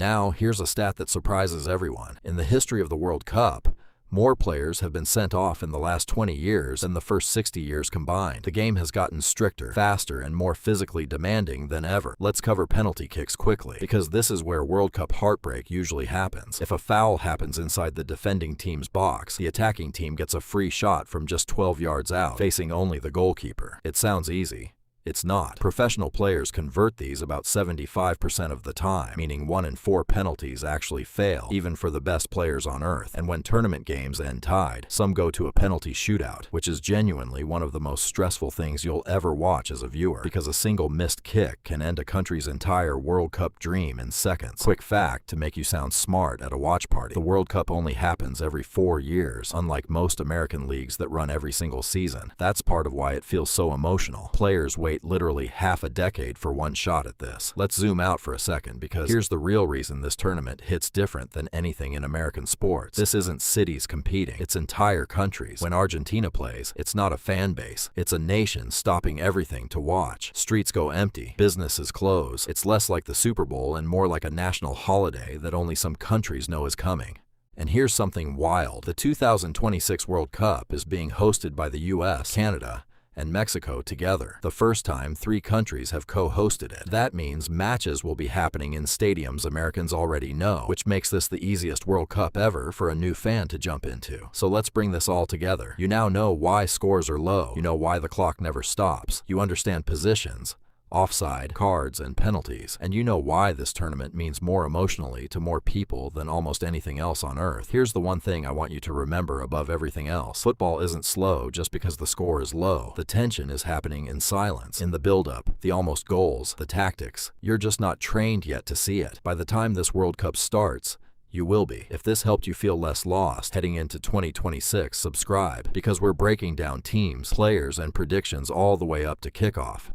Now, here's a stat that surprises everyone. In the history of the World Cup, more players have been sent off in the last 20 years than the first 60 years combined. The game has gotten stricter, faster, and more physically demanding than ever. Let's cover penalty kicks quickly, because this is where World Cup heartbreak usually happens. If a foul happens inside the defending team's box, the attacking team gets a free shot from just 12 yards out, facing only the goalkeeper. It sounds easy. It's not. Professional players convert these about 75% of the time, meaning 1 in 4 penalties actually fail, even for the best players on earth. And when tournament games end tied, some go to a penalty shootout, which is genuinely one of the most stressful things you'll ever watch as a viewer, because a single missed kick can end a country's entire World Cup dream in seconds. Quick fact to make you sound smart at a watch party: the World Cup only happens every 4 years, unlike most American leagues that run every single season. That's part of why it feels so emotional. Players wait literally half a decade for one shot at this. Let's zoom out for a second, because here's the real reason this tournament hits different than anything in American sports. This isn't cities competing, it's entire countries. When Argentina plays, it's not a fan base, it's a nation stopping everything to watch. Streets go empty, businesses close. It's less like the Super Bowl and more like a national holiday that only some countries know is coming. And here's something wild. The 2026 World Cup is being hosted by the US, Canada, and Mexico together. The first time 3 countries have co-hosted it. That means matches will be happening in stadiums Americans already know, which makes this the easiest World Cup ever for a new fan to jump into. So let's bring this all together. You now know why scores are low. You know why the clock never stops. You understand positions, offside, cards, and penalties. And you know why this tournament means more emotionally to more people than almost anything else on earth. Here's the one thing I want you to remember above everything else. Football isn't slow just because the score is low. The tension is happening in silence, in the build-up, the almost goals, the tactics. You're just not trained yet to see it. By the time this World Cup starts, you will be. If this helped you feel less lost heading into 2026, subscribe, because we're breaking down teams, players, and predictions all the way up to kickoff.